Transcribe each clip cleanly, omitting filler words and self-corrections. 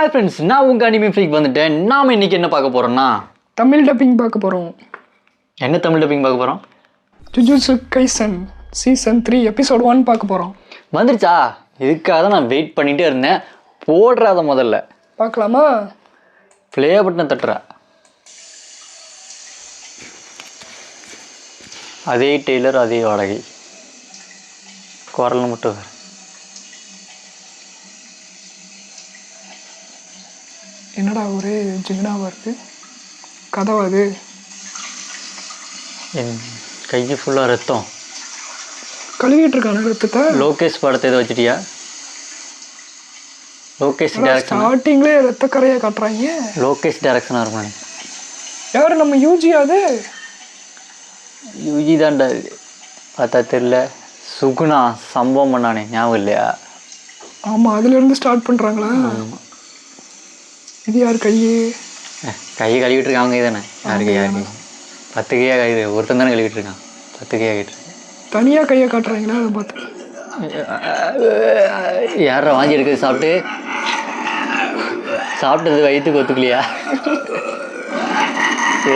Hi friends, நான் உங்கள் anime freak வந்துட்டேன். நாம் இன்றைக்கி என்ன பார்க்க போகிறோம்னா தமிழ் டப்பிங் பார்க்க போகிறோம். என்ன தமிழ் டப்பிங் பார்க்க போகிறோம்? ஜுஜுட்சு கைசன் சீசன் 3 எபிசோட் 1 பார்க்க போகிறோம். வந்துருச்சா? இதுக்காக தான் நான் வெயிட் பண்ணிகிட்டே இருந்தேன். போடுறாத முதல்ல பார்க்கலாமா? ப்ளே பட்டனை தட்டுறா. அதே டெய்லர், அதே வாடகை, குரல் மட்டும் வேறு. என்னடா ஒரே ஜிகினாவாக இருக்குது கதவா அது? என் கைக்கு ஃபுல்லாக ரத்தம். கழுவிட்டு இருக்கான ரத்தத்தை. லோகேஷ் படத்தை எதை வச்சுட்டியா? லோகேஷ் டேரக்ஷன். ஸ்டார்டிங்லேயே ரத்த கரையை காட்டுறாங்க. லோகேஷ் டேரக்ஷனாக இருக்கும். யார் நம்ம யூஜி? அது யூஜி தான்டா. பார்த்தா தெரியல. சுகுணா சம்பவம் பண்ணானே, ஞாபகம் இல்லையா? ஆமாம், அதுலேருந்து ஸ்டார்ட் பண்ணுறாங்களா? இது யார் கையே? கையை கழுவிட்டு இருக்காங்க தானே. யாருக்கு யாருக்கு 10 கையாக கழுவி ஒருத்தன் தானே கழுவிட்டு இருக்கான். 10 கையாக கழிட்டு தனியாக கையை காட்டுறாங்களா? அதை பார்த்து யாரா வாங்கி எடுக்கிறது? சாப்பிட்டது வயிற்றுக்கு ஒத்துக்கலையா?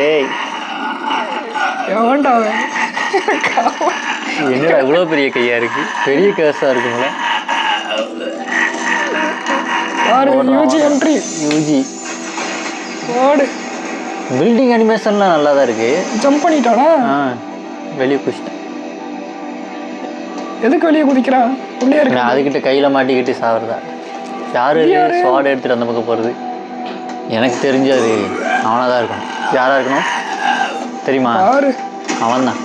ஏய் எவன்டா என்னடா இவ்வளோ பெரிய கையாக இருக்குது? பெரிய கேஸாக இருக்குங்களா? UG entry. யூஜி ஓடு. பில்டிங் அனிமேஷன்லாம் நல்லா தான் இருக்கு. ஜம்ப் பண்ணிட்டானா? வெளியே குதிச்சிட்டேன். எதுக்கு வெளியே குதிக்கிறான்? உள்ளே இருக்கு. அதுக்கிட்ட கையில் மாட்டிக்கிட்டு சாவுறதா? யாரு ஸ்வாட் எடுத்துட்டு அந்த பக்கம் போகிறது? எனக்கு தெரிஞ்சு அது அவனாக தான் இருக்கணும். யாராக இருக்கணும் தெரியுமா? அவன் தான்.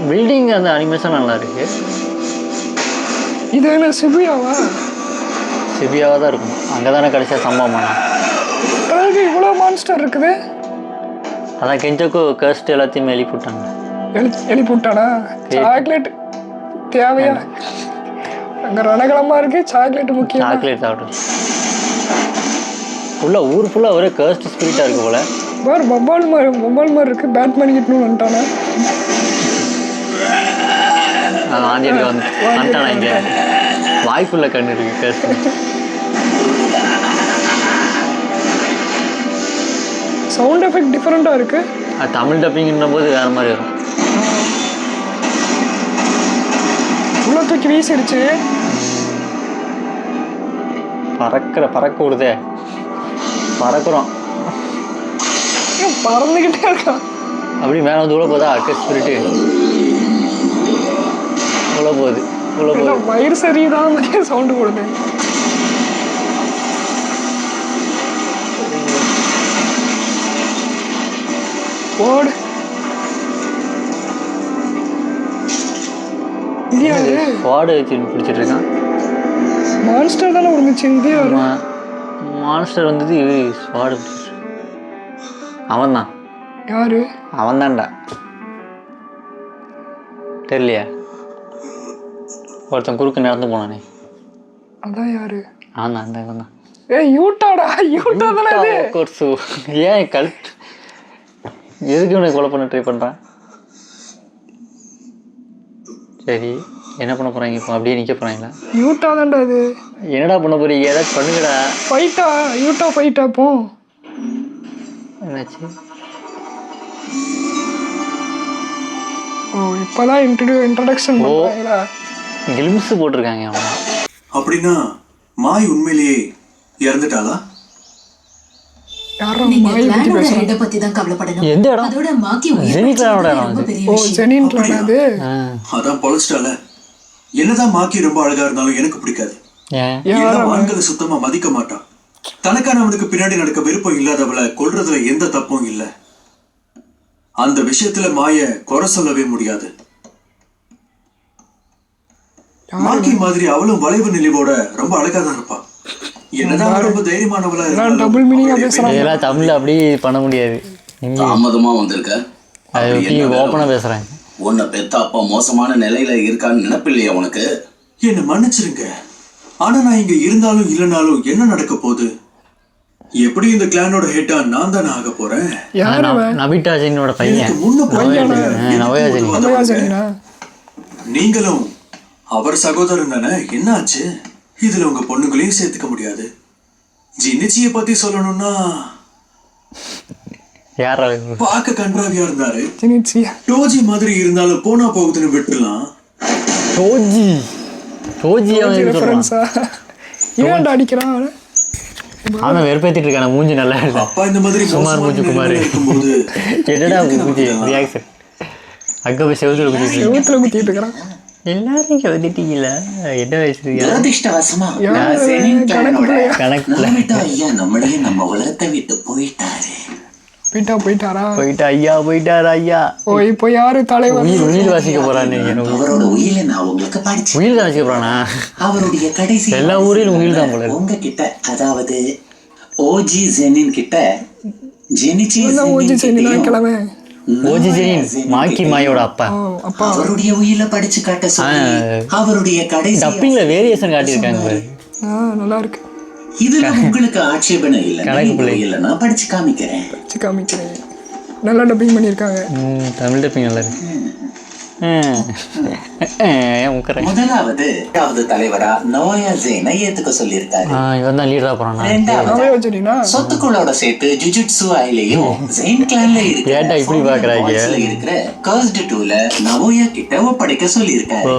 பில்டிங் அந்த அனிமேஷன் நல்லா இருக்கு. இது என்ன சிபியாவா? சிபியாவாக தான் இருக்கும். அங்கே தானே கடைசியாக சம்பவம் பண்ணான். இவ்வளோ மான்ஸ்டர் இருக்குது. அதான் கெஞ்சக்கோ கர்ஸ்ட் எல்லாத்தையுமே எழுப்பிவிட்டாங்க. எழுப்பிவிட்டானா? சாக்லேட் தேவையா? அங்கே ரணகலமாக இருக்கு. சாக்லேட் முக்கியம். சாக்லேட் சாப்பிட்டு ஃபுல்லாக ஊர் ஃபுல்லாக ஒரே கர்ஸ்ட் ஸ்பிரிட்டாக இருக்குது போல. வேறு பப்பால் மாதிரி இருக்குது. பேட்மேன் கிட்டணும் வந்துட்டானா? வாந்தி எடுக்க வந்துட்டானா? இங்கே வாய்ப்புள்ள கண்ணு இருக்கு கர்ஸ்ட். சவுண்ட் எஃபெக்ட் டிஃப்ரெண்ட்டாக இருக்குது. அது தமிழ் டப்பிங்கும் போது வேறு மாதிரி வரும். உள்ள தூக்கி வீசிடுச்சு. பறக்க விடுதே. பறக்கிறோம். பறந்துக்கிட்டே இருக்கான். அப்படி மேலே வந்து உள்ள போதா அக்க ஸ்பிரிட்டு? உள்ள போகுது. வயிறு சரிதான் மாதிரியே சவுண்டு கொடுது. ஓடு. ஸ்வாடு வச்சு பிடிச்சிட்டு இருக்கான். மான்ஸ்டர் தானே விழுந்துச்சு. இதே மான்ஸ்டர் வந்தது. ஸ்வாடு பிடிச்சிட்டு அவன் தான். யாரு? அவன் தான்டா. தெரியலையா? ஒருத்தன் குறுக்கு நடந்து போனானே. அதான் யாரு? அவன் தான். இவன் தான். யூட்டாடா. யூட்டா தானே இது. கோர்ஸு. ஏன் கழுத்து எதுக்கு இவனை கொலை பண்ண ட்ரை பண்ணுறான்? சரி, என்ன பண்ண போகிறாங்க இப்போ? அப்படியே நிற்க போகிறாங்களா? யூட்டா தான்டா இது. என்னடா பண்ண போறீங்க? ஏதாச்சும் பண்ணுங்கடா. ஃபைட்டா? யூட்டா ஃபைட்டா? போ. என்னாச்சு? ஓ, இப்போதான் இன்ட்ரடக்ஷன் பண்ணுறாங்களா? கிளிம்ஸ் போட்டிருக்காங்க. அவன் அப்படின்னா மாய் உண்மையிலேயே இறந்துட்டாளா? எந்த இடம்? அதான் பொழைச்சிட்டால. என்னதான் மாக்கி ரொம்ப அழகா இருந்தாலும் எனக்கு பிடிக்காது. ஆண்களை சுத்தமா மதிக்க மாட்டான். தனக்கானவனுக்கு பின்னாடி நடக்க விருப்பம் இல்லாதவளை கொல்றதுல எந்த தப்பும் இல்லை. அந்த விஷயத்துல மாய குறை சொல்லவே முடியாது. மாக்கி மாதிரி அவளும் வளைவு நிலைவோட ரொம்ப அழகா தான் இருப்பான். என்னதான் ரொம்ப தைரியமானவளா இருந்தாலும் தமிழ்ல அப்படி பண்ண முடியாது. தாமதமா வந்திருக்க. ஓப்பனா பேசுறாங்க. உன்னை பெத்த அப்பா மோசமான நிலையில இருக்கான்னு நினைப்பில்லையா உனக்கு? என்ன மன்னிச்சிருங்க. ஆனா நான் இங்க இருந்தாலும் இல்லைனாலும் என்ன நடக்க போகுது? எப்படி இந்த கிளானோட ஹெட்டா நான் தானே ஆக போறேன். நபிட்டாஜினோட பையன். நீங்களும் அவர் சகோதரன் தானே? என்ன ஆச்சு? இதுல உங்க பொண்ணுங்களையும் சேர்த்துக்க முடியாது. ஜினிச்சியை பத்தி சொல்லணும்னா யாரா பார்க்க கன்றாவியா இருந்தாரு. ஜினிச்சியா டோஜி மாதிரி இருந்தாலும் போனா போகுதுன்னு விட்டுலாம். டோஜி டோஜி அவன் சொல்றான். ரெஃபரன்ஸா ஏன்டா அடிக்கிறான் அவனை? ஆனா வெறுப்பேத்திட்டு இருக்கான மூஞ்சி நல்லா இல்ல. அப்பா இந்த மாதிரி சுமார் மூஞ்சி குமார் இருக்கும்போது என்னடா மூஞ்சி ரியாக்ஷன் அங்க போய் செவுத்துல குத்திட்டு செவுத்துல குத்திட்டு இருக்கிறான். எல்லாரும் செவுத்திட்டீங்களா? என்ன வயசு துரதிருஷ்டவசமா கணக்கு ஐயா நம்மளையே நம்ம உலகத்தை விட்டு போயிட்டாரு. போயிட்டாரா? போயிட்டா ஐயா போயிட்டாரா ஐயா. ஓ இப்போ யாரு தலைவர்? உயிர் வாசிக்க போறான்னு அவரோட உயிரை நான் உங்களுக்கு படிச்சு உயிர் தான் வாசிக்க போறானா? அவருடைய கடைசி எல்லா ஊரிலும் உயிர் தான் போல. உங்ககிட்ட அதாவது ஓஜி ஜெனின் கிட்ட ஜெனிச்சி ஓஜி சென்னிதான் கிழமை. ஓஜி ஜெனின் மாக்கி மாயோட அப்பா. அப்பா அவருடைய உயிரை படிச்சு காட்ட சொல்லி அவருடைய கடைசி டப்பிங்ல வேரியேஷன் காட்டியிருக்காங்க பாரு. நல்லா இருக்கு. இதுல உங்களுக்கு ஆட்சேபனை இல்ல, நான் படிச்சு காமிக்கிறேன். நல்லா டப்பிங் பண்ணியிருக்காங்க. தமிழ் டப்பிங் நல்லா இருக்கு. முதலாவது தலைவரா நோயா ஜெயினை ஏத்துக்க சொல்லியிருக்காரு. இவன் தான் லீடரா போறானா? ரெண்டாவது சொத்துக்களோட சேர்த்து ஜுஜுட்சு ஐலையும் ஜெயின் கிளான்ல ஏன்டா இப்படி பாக்குறாங்க? இருக்கிற கர்ஸ்ட் 2ல நவோயா கிட்ட ஒப்படைக்க சொல்லியிருக்காரு.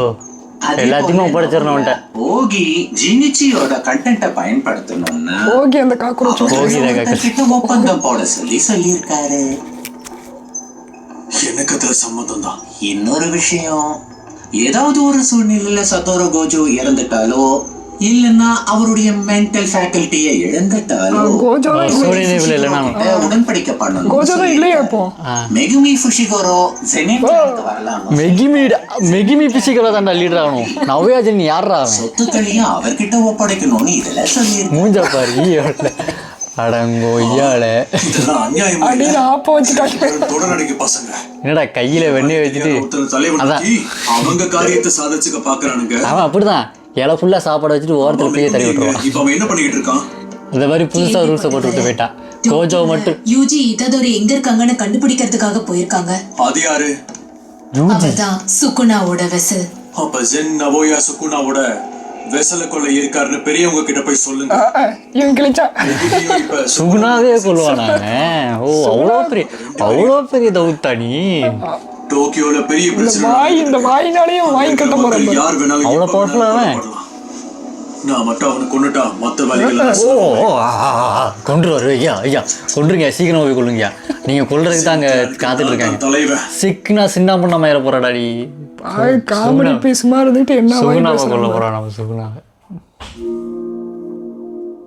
எல்லாத்தையுமே ஒப்படைச்சிடணும். ஓகி ஜினிச்சியோட கண்டென்ட்டை பயன்படுத்தணும்னா ஓகி அந்த காக்ரோச் கிட்ட ஒப்பந்தம் போட சொல்லியிருக்காரு. எனக்கு அதுல சம்மதம் தான். இன்னொரு விஷயம், ஏதாவது ஒரு சூழ்நிலையில சத்தோரோ கோஜோ இறந்துட்டாலோ இல்லன்னா அவருடைய மென்டல் ஃபேக்கல்ட்டியை இழந்துட்டாலோ உடன்படிக்கை பண்ணணும். மெகுமி ஃபுஷிகோரோ ஜெனின்க்கு வரலாம். மெகுமி ஃபுஷிகோரோ தான் லீடர் ஆகணும். நவ்யா ஜென் யாரா அவன்? சொத்துக்களையும் அவர்கிட்ட ஒப்படைக்கணும்னு இதெல்லாம் சொல்லி மூஞ்ச பாரு. அடங்கோ ஐயால என்னடா கையில வெண்ணெய் வச்சுட்டு அவங்க காரியத்தை சாதிச்சுக்க பாக்குறானுங்க. அவன் அப்படிதான் இலை ஃபுல்லா சாப்பாடு வச்சுட்டு ஓரத்துல போய் தள்ளி விட்டுருவான். இப்ப அவன் என்ன பண்ணிட்டு இருக்கான்? இந்த மாதிரி புதுசா ரூல்ஸை போட்டு விட்டு போயிட்டான். கோஜோ மட்டும் யூஜி இதோட எங்க இருக்காங்கன்னு கண்டுபிடிக்கிறதுக்காக போயிருக்காங்க. அது யாரு? அவர்தான் சுகுனாவோட வெசல். அப்ப ஜென் நவோயா சுகுனாவோட வெசல கொள்ள இருக்காருன்னு பெரியவங்க கிட்ட போய் சொல்லுங்க. சுகுனாவே கொள்வானாங்க. ஓ அவ்வளோ பெரிய தவுத்தானி. டோக்கியோல பெரிய பிரச்சனை. இந்த வாயினாலேயே வாங்கி கட்ட போறாங்க. யார் வேணாலும் அவ்வளோ பவர்ஃபுல்லா அவன். நான் மட்டும் அவனை கொன்னுட்டா மத்த வேலைகள் கொன்றுவாரு. ஐயா கொன்றுங்க, சீக்கிரம் போய் கொள்ளுங்க. நீங்க கொல்றதுக்கு தான் அங்க காத்துட்டு இருக்காங்க. சிக்கனா சின்ன பொண்ணா மயிர போறாடாடி. காமெடி பீஸ் மாதிரி இருந்துட்டு என்ன சுகுனாவை கொல்ல போறான் நம்ம. சுகுனாவை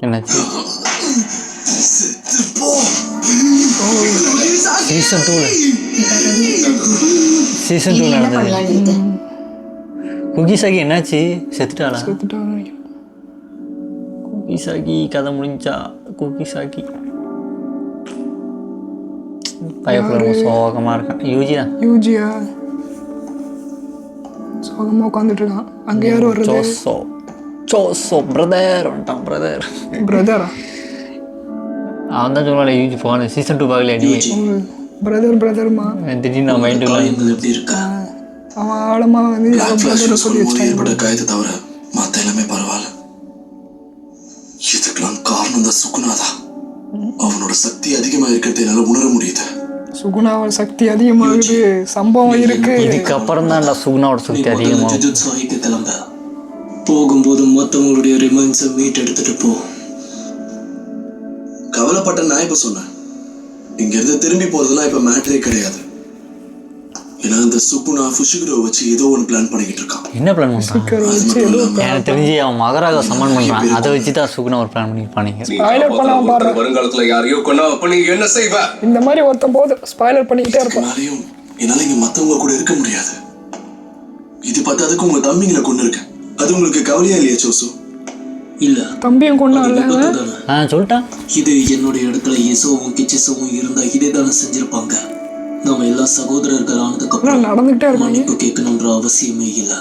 என்னாச்சு? சீசன் 2 நடந்தது. குகிசாகி என்னாச்சு? செத்துட்டாளா? குகிசாகி கதை முடிஞ்சா? குகிசாகி பயப்பட சோகமா இருக்கான். யூஜியா சோகமா உட்காந்துட்டு இருக்கான். அங்க யாரும் வருது? சோசோ பிரதர் வந்துட்டான். பிரதரா? அவன் தான் சொல்லுவாள் யூஜி போன சீசன் 2 பார்க்கல நீ? பிரதர்மா திடீர்னு நான் மைண்டுக்குள்ள எப்படி இருக்கா? அவன் ஆழமா வந்து பிரதர் சொல்லி வச்சிட்டான். காயத்தை தவிர மத்த எல்லாமே பரவாயில்ல. இதுக்கெல்லாம் காரணம் தான் சுகுனாதான். அவனோட சக்தி அதிகமா இருக்கிறது என்னால உணர முடியுது. சுகுனாவோட சக்தி அதிகமாகுது. சம்பவம் இருக்கு. இதுக்கப்புறம் தான் சுகுனாவோட சக்தி அதிகமாகும். போகும்போது மொத்தவங்களுடைய ரிமைன்ஸை மீட் எடுத்துட்டு போ. கவலைப்பட்ட நான் இப்ப சொன்னேன். இங்க இருந்து திரும்பி போறதுலாம் இப்ப மேட்டரே கிடையாது. ஏன்னா இந்த சுகுனா ஃபுஷிகுரோ வச்சு ஏதோ ஒன்று பிளான் பண்ணிக்கிட்டு இருக்கான். என்ன பிளான் பண்றான்? எனக்கு தெரிஞ்சு அவன் மகராக சம்மன் பண்றான். அதை வச்சு தான் சுகுனா ஒரு பிளான் பண்ணிருப்பானுங்க. வருங்காலத்துல யாரையோ கொண்டா அப்ப நீங்க என்ன செய்வ? இந்த மாதிரி ஒருத்தன் போது ஸ்பாயிலர் பண்ணிக்கிட்டே இருப்பான். என்னால இங்க மத்தவங்க கூட இருக்க முடியாது. இது பத்தாதுக்கு உங்க தம்பிங்களை கொண்டு இருக்கேன். அது உங்களுக்கு கவலையா இல்லையா சோசு? இல்ல தம்பியும் கொண்டாடல. சொல்லிட்டான். இது என்னுடைய இடத்துல எசோவும் கிச்சிசோவும் இருந்தா இதே தானே செஞ்சிருப்பாங்க. நம்ம எல்லா சகோதரர்கள் ஆனதுக்கு அப்புறம் நடந்துகிட்டே இருக்காங்க. மன்னிப்பு கேட்கணுன்ற அவசியமே இல்ல.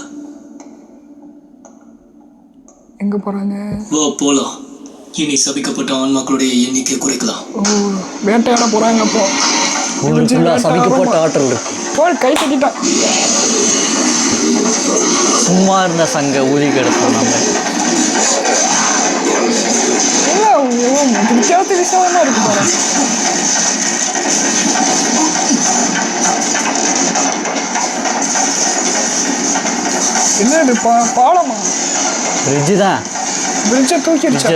எங்க போறாங்க? வா போலாம். இனி சபிக்கப்பட்ட ஆன்மாக்களுடைய எண்ணிக்கை குறைக்கலாம். வேட்டையாட போறாங்க. அப்போ சபிக்கப்பட்ட ஆற்றல் இருக்கு. போய் கை தட்டிட்டான். சும்மா இருந்த சங்க ஊதி கிடப்போம் நம்ம. அது பாலமா? பிரிட்ஜு தான். பிரிட்ஜை தூக்கிடுச்சா?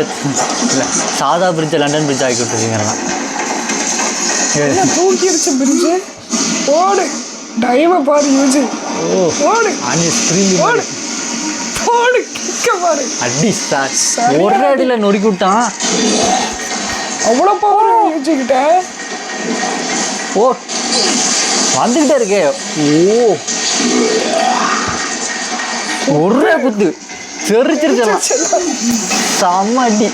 இல்லை, சாதா பிரிட்ஜை லண்டன் பிரிட்ஜ் ஆக்கி விட்டுருக்கீங்களா? என்ன தூக்கிடுச்சு பிரிட்ஜு? ஓடு டைவை பாரு யூஜி. ஓடு ஆண்டி ஸ்க்ரீன் ஓடு ஓடு கிக்க பாரு. அடி சார் ஒரு அடியில் நொறுக்கி விட்டான். அவ்வளோ பவர் யூஜி கிட்ட. ஓ வந்துக்கிட்டே இருக்கே. ஓ ஒரே குத்து தெரிச்சிருச்சலாம். செம்ம அடி.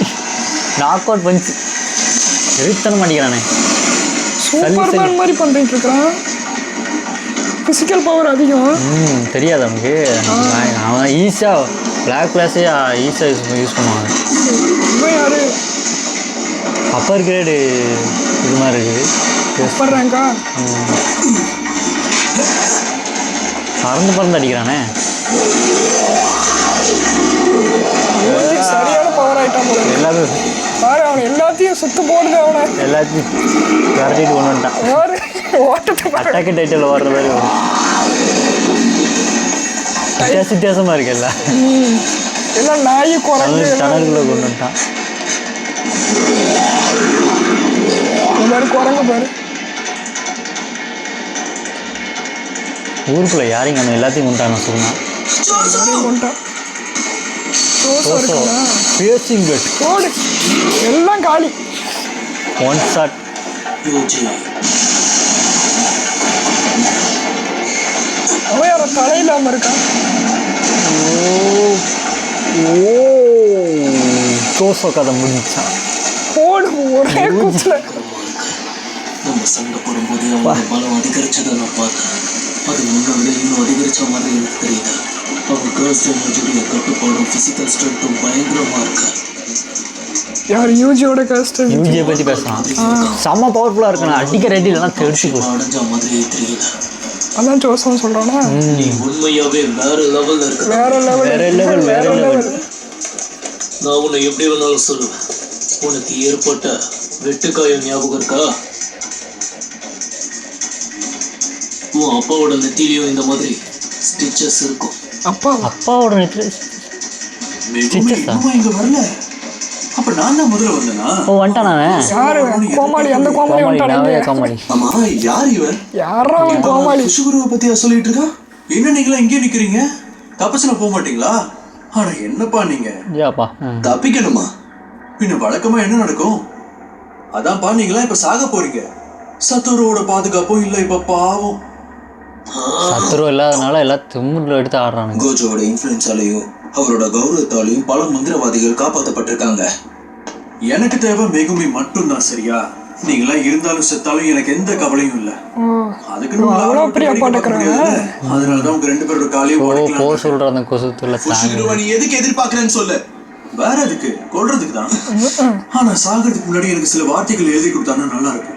நாக் அவுட் பஞ்சு. எரித்தனம் அடிக்கிறானே. சூப்பர்மேன் மாதிரி பண்ணிட்டு இருக்கிறான். ஃபிசிக்கல் பவர் அதிகம். தெரியாது அவனுக்கு. அவன் ஈஸியாக பிளாக் கிளாஸே ஈஸியாக யூஸ் பண்ணுவாங்க. இவன் யாரு? அப்பர் கிரேடு இது மாதிரி இருக்குது. அப்பர் ரேங்கா? பறந்து அடிக்கிறானே. சரியான பவர் ஆயிட்டான் போல. எல்லாமே பாரு அவனை எல்லாத்தையும் சுத்து போடுது. அவனை எல்லாத்தையும் விரட்டிட்டு கொண்டு வந்துட்டான். ஓட்டத்தை அட்டாக்கு டைட்டில் வர்ற மாதிரி வரும். வித்தியாசமாக இருக்கு எல்லாம். எல்லாம் நாய் குரங்கு டனலுக்குள்ளே கொண்டு வந்துட்டான். எல்லாரும் குரங்கு பாரு. ஊருக்குள்ளே யாரையும் நம்ம எல்லாத்தையும் கொண்டாங்க சொன்னா. பேசிங் பெட் ஓடு எல்லாம் காலி. One shot. அவன் யார தலையில்லாம இருக்கான். ஓ தோசை கதை முடிஞ்சான். ஓடு ஒரே குத்துல. நம்ம சண்டை போடும்போது அவங்க பலம் அதிகரிச்சதை நான் பார்த்தேன். அது முன்ன விட இன்னும் அதிகரிச்ச மாதிரி எனக்கு தெரியுது. அவங்க கேர்ள்ஸ் எனர்ஜியுடைய கட்டுப்பாடும் ஃபிசிக்கல் ஸ்ட்ரென்த்தும் பயங்கரமா இருக்கு. யார் யூஜியோட கஷ்ட? யூஜியை பற்றி பேசலாம். செம்ம பவர்ஃபுல்லாக இருக்கணும். அடிக்க ரெடி இல்லைன்னா தெரிச்சு போகும். அடைஞ்ச மாதிரியே தெரியல. அதான் ஜோசம் சொல்றானா? நீ உண்மையாவே வேற லெவல்ல இருக்க. வேற லெவல். நான் உன்னை எப்படி வேணாலும் சொல்லுவேன். உனக்கு ஏற்பட்ட வெட்டுக்காயம் ஞாபகம் இருக்கா? உன் அப்பாவோட நெத்திலையும் இந்த மாதிரி ஸ்டிச்சஸ் இருக்கும். அப்பாவோட நெத்தில இங்க வரல. அப்ப நான் தான் முதல்ல வந்தேனா? ஓ வந்துட்டான். யாரு கோமாளி? அந்த கோமாளி வந்துட்டானே. கோமாளி. ஆமா யார் இவன்? யாரா அவன் கோமாளி? சுகுருவை பத்தியா சொல்லிட்டு இருக்கா? என்ன நீங்களா இங்கே நிக்கிறீங்க? தபசுல போக மாட்டீங்களா? ஆனா என்னப்பா நீங்க ஏப்பா தப்பிக்கணுமா? பின்ன வழக்கமா என்ன நடக்கும்? அதான்ப்பா நீங்களா இப்ப சாக போறீங்க. சத்துருவோட பாதுகாப்பும் இல்ல. இப்ப பாவம் சத்துரு இல்லாதனால எல்லாம் திமுறில் எடுத்து ஆடுறானுங்க. கோஜோட இன்ஃப்ளூயன்ஸாலையும் அவரோட கௌரவத்தாலையும் பல மந்திரவாதிகள் காப்பாற்றப்பட்டிருக்காங்க. எனக்கு தேவை மெகுமி மட்டும்தான். சரியா? நீங்களா இருந்தாலும் செத்தாலும் எனக்கு எந்த கவலையும் இல்ல. அதனாலதான் உங்க ரெண்டு பேரோட காலையும் போ சொல்ற அந்த கொசுத்துல நீ எதுக்கு எதிர்பார்க்கலன்னு சொல்லு. வேற எதுக்கு? கொல்றதுக்கு தான். ஆனா சாகிறதுக்கு முன்னாடி எனக்கு சில வார்த்தைகள் எழுதி கொடுத்தானா நல்லா இருக்கும்.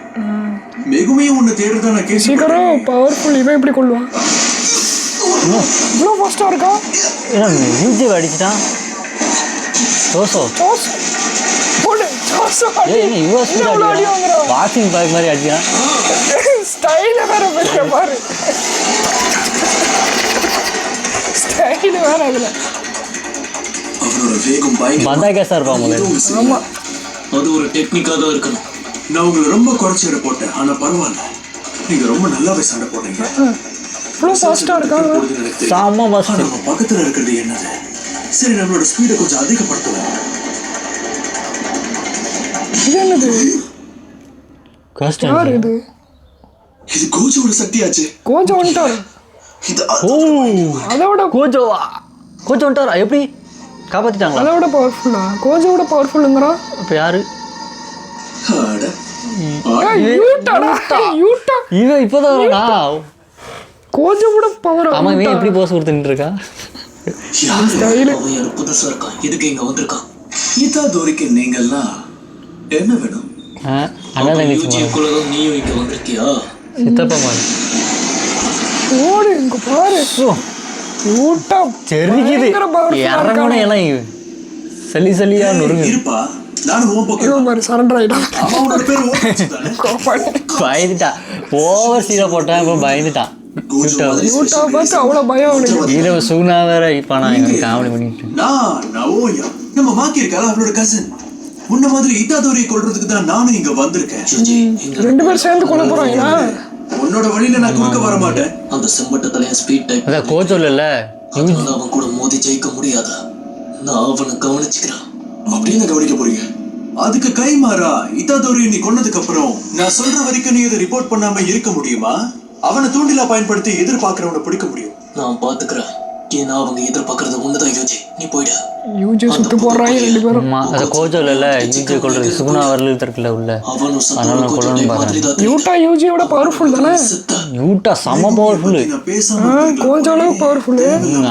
மெகுமியும் உன்னை தேடுறதா நான் கேசி. பவர்ஃபுல். இவன் எப்படி கொள்வான்? இவ்வளோ ஃபாஸ்டா இருக்கா? யூஜி அடிச்சிட்டான். ஜோசோ வாஷிங் பேக் மாதிரி அடிச்சான். ஸ்டைல வேற பெரிய பாரு. ஸ்டைல் வேற. அதுல அவரோட வேகம் பந்தா கேஸா இருப்பாங்க. ஆமா அது ஒரு டெக்னிக்கா தான் இருக்கணும். நான் உங்களை ரொம்ப குறைச்சி எடை போட்டேன். ஆனா பரவாயில்ல, நீங்க ரொம்ப நல்லாவே சண்டை போடுறீங்க. இவ்வளோ ஃபாஸ்டா இருக்காங்க. நம்ம பக்கத்துல இருக்கிறது என்னது? சரி, நம்மளோட ஸ்பீடை கொஞ்சம் அதிகப்படுத்துவோம். இது என்னது? யார் இது? இது கோஜோட சக்தியாச்சு. கோஜோ வந்துட்டாரு. அதோட கோஜோவா? கோஜோ வந்துட்டாரா? எப்படி காப்பாத்திட்டாங்களா? அதோட பவர்ஃபுல்லா? கோஜோட பவர்ஃபுல்லுங்கிறா? அப்ப யாரு? இவன் இப்பதான் கோஜோட பவர். ஆமா, இவன் எப்படி போஸ் கொடுத்துட்டு இருக்கா? புதுசா இருக்கான். எதுக்கு இங்க வந்திருக்கான்? இதோரிக்கு நீங்கெல்லாம் என்ன வேணும்? நீயும் இங்க வந்திருக்கியா? சித்தப்பா மாதிரி ஓடு. இங்க பாரு. தெரிக்குது. இறங்கணும் எல்லாம் சளி சளியா நொறுங்க. இருப்பா, நானும் ஓம் பக்கம் மாதிரி சரண்டர் ஆயிட்டான். அவனோட பேர் ஓம். பயந்துட்டான். ஓவர் சீரை போட்டான். இப்போ பயந்துட்டான். யூட்டா பார்த்து அவ்வளோ பயம் அவனுக்கு. இதில் சுகுணா வேற இப்போ நான் காமெடி பண்ணிட்டு நான் நவோயா நம்ம மாக்கி இருக்கால அவளோட கசின். உன்ன மாதிரி இத்தாதோரியை கொல்றதுக்கு தான் நானும் இங்க வந்திருக்கேன். ரெண்டு பேரும் சேர்ந்து கொள்ள போறாங்களா? உன்னோட வழியில நான் குறுக்க வர மாட்டேன். அந்த செம்பட்ட தலையன் ஸ்பீட் டைப். அதான் கோச் இல்ல அதனால அவன் கூட மோதி ஜெயிக்க முடியாதா? நான் அவனை கவனிச்சுக்கிறேன். அப்படின்னு கவனிக்க போறீங்க? அதுக்கு கை மாறா இத்தாதோரியை நீ கொன்னதுக்கு அப்புறம் நான் சொல்ற வரைக்கும் நீ இதை ரிப்போர்ட் பண்ணாம இருக்க முடியுமா? அவனை தூண்டிலா பயன்படுத்தி எதிர்பார்க்கறவனை பிடிக்க முடியும். நான் பாத்துக்கிறேன். ஏன்னா அவங்க எதிர்பார்க்கறது ஒண்ணுதான் யோசி. நீ போயிடு. யூஜி சுத்து போடுறாங்க ரெண்டு பேரும். அதை கோச் இல்ல யூஜி கொள்றது சுகுணா வரல இருக்குல்ல உள்ள, அதனால கொள்ளணும் பாருங்க. யூட்டா யூஜியோட பவர்ஃபுல் தானே? யூட்டா செம்ம பவர்ஃபுல். நான் பேசாம கொஞ்சம் அளவு பவர்ஃபுல்.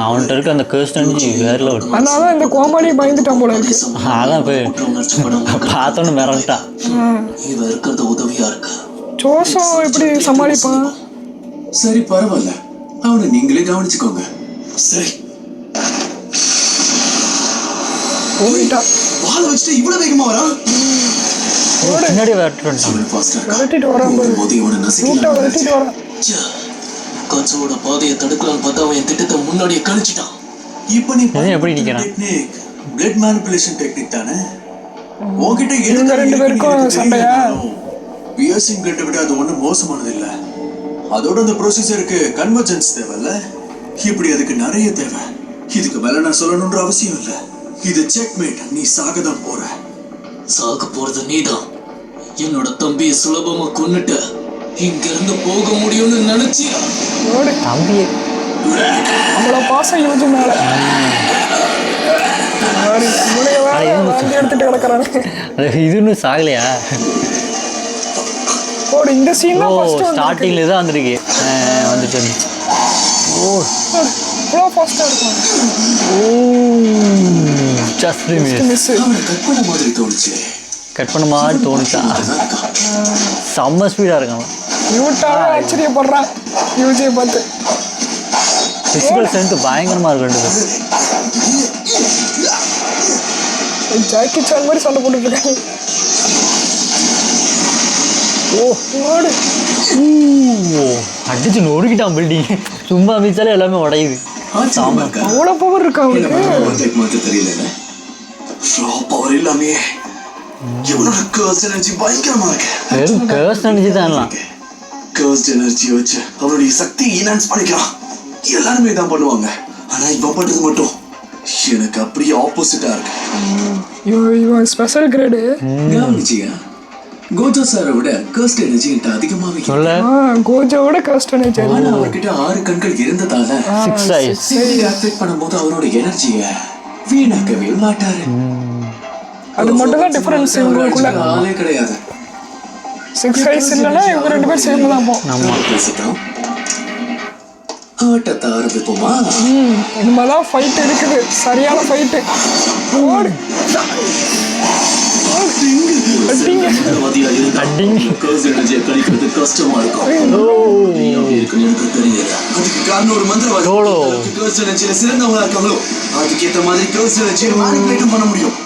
அவன்கிட்ட இருக்க அந்த கர்ஸ்ட் எனர்ஜி வேற லெவல். அதனால இந்த கோமாளி பயந்துட்டான் போல இருக்கு. அதான் போய் பார்த்தோன்னு மிரண்டான். இவ இருக்கிறது உதவியா இருக்கு. ஜோசோ எப்படி சமாளிப்பான்? சரி பரவாயில்ல, அவனை நீங்களே கவனிச்சுக்கோங்க. சரி போயிட்டா வாழ வச்சுட்டு இவ்வளவு வேகமா வரா? பின்னாடி வரட்டுட்டான். விரட்டிட்டு வரான் பாரு. யூட்டா விரட்டிட்டு வரான். கட்சோட பாதையை தடுக்கலான்னு பார்த்தா அவன் என் திட்டத்தை முன்னாடியே கழிச்சிட்டான். இப்போ நீ எப்படி நிக்கிறான்? டெக்னிக் பிளட் மேனிபுலேஷன் டெக்னிக் தானே? உன்கிட்ட இவங்க ரெண்டு பேருக்கும் சண்டையா? பியர்சிங் பிளட்டை விட அது ஒன்றும் மோசமானது இல்லை. அதோட அந்த ப்ரொசீஜருக்கு கன்வர்ஜென்ஸ் தேவையில்ல. இப்படி அதுக்கு நிறைய தேவை. இதுக்கு மேல நான் சொல்லணும்ன்ற அவசியம் இல்லை. இது செக்மேட். நீ சாகதான் போற. சாக போறது நீதான். என்னோட தம்பியை சுலபமா கொன்னுட்ட. இங்க இருந்து போக முடியும்னு நினைச்சியா? தம்பியை அவ்வளோ பாசம் யூஜி மேல. எடுத்துட்டு கிடக்குறானு. இது இன்னும் சாகலையா? போடு இந்த சீன் தான் ஓ ஃபர்ஸ்ட் ஸ்டார்டிங்ல தான் வந்திருக்கு. வந்துட்டு ஓ இவ்வளோ ஃபாஸ்ட்டாக இருக்கும். Just miss. அவனை கட் பண்ண மாதிரி தோணுச்சு. கட் பண்ண மாதிரி தோணுச்சா? செம்ம ஸ்பீடாக இருக்கான். யூட்டாவே ஆச்சரியப்படுறான் யூஜியை பார்த்து. ஃபிசிக்கல் ஸ்ட்ரென்த் பயங்கரமாக இருக்கு ரெண்டு பேரும். ஜாக்கி சான் மாதிரி சண்டை போட்டுட்டு இருக்காங்க. ஓ ஓடு. அடிச்சு நொறுக்கிட்டான் பில்டிங். சும்மா மிச்சாலே எல்லாமே உடையுது. அவ்வளோ பவர் இருக்கா அவனுக்கு? தெரியல. பவர் இல்லாமே இவனோட கர்ஸ் எனர்ஜி பயங்கரமா இருக்கு. வெறும் கர்ஸ் எனர்ஜி தான். கர்ஸ் எனர்ஜியை வச்சு அவனுடைய சக்தியை இன்ஹான்ஸ் பண்ணிக்கலாம். எல்லாருமே தான் பண்ணுவாங்க. ஆனா இவன் பண்றது மட்டும் எனக்கு அப்படியே ஆப்போசிட்டா இருக்கு. இவன் ஸ்பெஷல் கிரேடு. கவனிச்சியா? கோஜோ சாரை விட கர்ஸ்ட் எனர்ஜி என்கிட்ட அதிகமாவே சொல்ல கோஜோட கர்ஸ்ட் எனர்ஜி. ஆனா அவர்கிட்ட 6 கண்கள் இருந்ததால 6 ஐஸ் ஆக்டிவேட் பண்ணும்போது அவரோட எனர்ஜியை வீணாக்கவே மாட்டாரு. அது மட்டும் தான் டிஃபரன்ஸ் இவங்களுக்குள்ள. ஆளே கிடையாது. 6 ஐஸ் இல்லைன்னா இவங்க ரெண்டு பேரும் சேர்ந்து தான் போகும். நம்ம பேசிட்டோம். ஆட்டத்தை ஆரம்பிப்போமா? இனிமேதான் ஃபைட் இருக்குது. சரியான ஃபைட்டு. ஓடு அடிங்க அடிங்க. கர்ஸ் எனர்ஜியை கழிக்கிறது கஷ்டமா இருக்கும். எனக்கு தெரியல. அதுக்கு காரணம் ஒரு மந்திரவாதி. கர்ஸ் எனர்ஜியில சிறந்தவங்களா இருக்காங்களோ அதுக்கேற்ற மாதிரி கர்ஸ் எனர்ஜியை மேனிபுலேட் பண்ண முடியும்.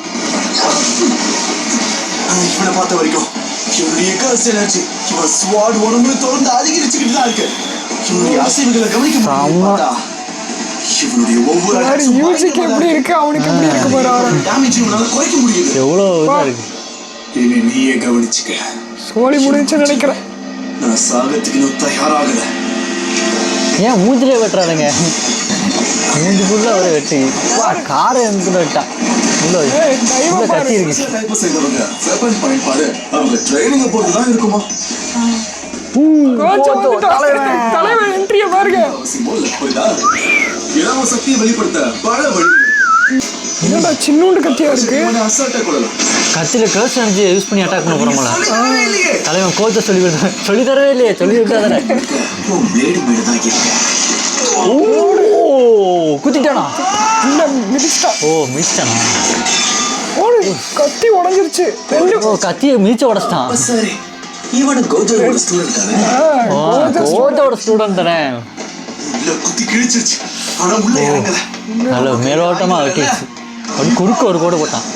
இவனை பார்த்த வரைக்கும் இவனுடைய கர்ஸ் எனர்ஜி இவன் ஸ்வாட் உடம்புல தொடர்ந்து அதிகரிச்சுக்கிட்டு தான் இருக்கு. இவனுடைய அசைவுகளை கவனிக்க முடியும். இவனுடைய ஒவ்வொரு மியூசிக் எப்படி இருக்கு அவனுக்கு எப்படி இருக்கு பாரு. டேமேஜ் இவனால குறைக்க முடியுது. எவ்வளோ இதாக இருக்கு. இனி நீயே கவனிச்சுக்க. சோழி முடிஞ்சுன்னு நினைக்கிறேன். நான் சாகத்துக்கு இன்னும் தயாராகல. ஏன் மூஞ்சிலே வெட்டுறாருங்க? மூஞ்சி ஃபுல்லாக அவரை வெட்டி காரை எந்த வெட்டா உள்ள கத்தி இருக்கு. டைப் செய்தவங்க வெப்பன் பயன்பாடு அவங்க ட்ரைனிங்கை போட்டு தான் இருக்குமா? தலைவர் என்ட்ரியை பாருங்க. இளம சக்தியை வெளிப்படுத்த பல வழி. என்னடா சின்னூண்டு கத்தியா இருக்கு. அசால்ட்டா கொள்ளலாம். கத்தியில் கர்ஸ் எனர்ஜியை யூஸ் பண்ணி அட்டாக் பண்ண போகிறோம்ல. தலைவன் கோச்சை சொல்லி தரவே இல்லையே. சொல்லி விட்டாதானே குத்திட்டானா? இல்ல மிதிச்சிட்டா. ஓ மிதிச்சிட்டானா? ஓடு கத்தி உடஞ்சிருச்சு. ஓ கத்தியை மிதிச்சு உடச்சிட்டான். சரி இவனு கோஜோட ஸ்டூடண்ட் தானே? கோஜோட ஸ்டூடண்ட் தானே? உள்ள குத்தி கிழிச்சிருச்சு. ஆனா உள்ள இறங்கல. நல்ல மேலோட்டமா வெட்டிடுச்சு. அப்படி குறுக்க ஒரு கோடு போட்டான்.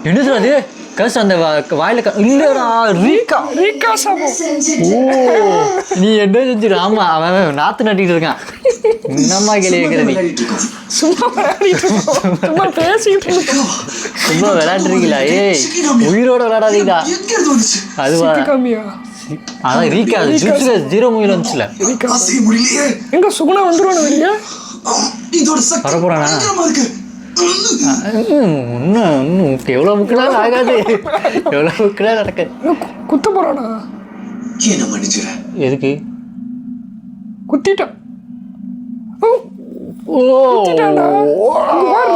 என்னது அது? கஸ் அந்த வாயில இல்லடா ரீகா ரீகா சாபோ. ஓ நீ என்ன செஞ்சிரு? ஆமா அவன் நாத்து நட்டிட்டு இருக்கான். என்னம்மா கேள்வி நீ? சும்மா விளையாடிட்டு இருக்கோம். சும்மா பேசிட்டு இருக்கோம். சும்மா விளையாடுறீங்களா? ஏய் உயிரோட விளையாடாதீங்கடா. அதுவா கம்மியா? அதான் ரீகா ஜூஸ்ல 0 மூவில வந்துச்சுல. எங்க சுகுணா வந்துருவானு வெளியே வரப்போறானா? இன்னும் எவ்வளோ முக்கியம் ஆகாது, எவ்வளோ முக்கியம் நடக்காது. குத்த போறானா? என்ன மன்னிச்சிட. எதுக்கு குத்திட்டான்? ஓ குத்திட்டான்டா.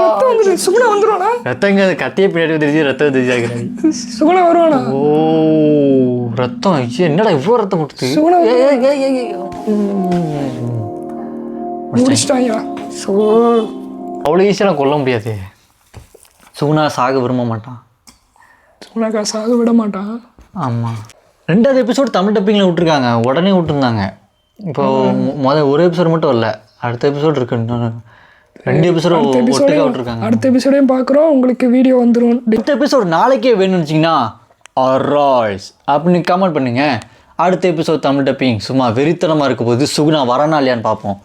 ரத்தம் வந்துரு. சுகுணா வந்துருவானா? ரத்தங்க கத்தியை பின்னாடி வந்துருச்சு, ரத்தம் வந்துருச்சு. சுகுணா வருவானா? ஓ ரத்தம் என்னடா இவ்வளோ ரத்தம் கொடுத்து? சுகுணா முடிச்சிட்டாயா? அவ்வளோ ஈஸியாக கொல்ல முடியாது. சுகுணா சாக விரும்ப மாட்டான். சுகுணாக்கா சாக விட மாட்டான். ஆமாம். 2வது எபிசோடு தமிழ் டப்பிங்கில் விட்டுருக்காங்க, உடனே விட்டுருந்தாங்க. இப்போ ஒரு எபிசோடு மட்டும் இல்லை, அடுத்த எபிசோடு இருக்கு. 2 எபிசோடு ஒட்டுக்கா விட்டுருக்காங்க. அடுத்த எபிசோடையும் பார்க்குறோம், உங்களுக்கு வீடியோ வந்துடும். அடுத்த எபிசோடு நாளைக்கே வேணும்னு வச்சிங்கன்னா ஆராய்ஸ் அப்படின்னு கமெண்ட் பண்ணுங்க. அடுத்த எபிசோட் தமிழ் டப்பிங் சும்மா வெறித்தனமாக இருக்க போது சுகுணா வரானா இல்லையான்னு பார்ப்போம்.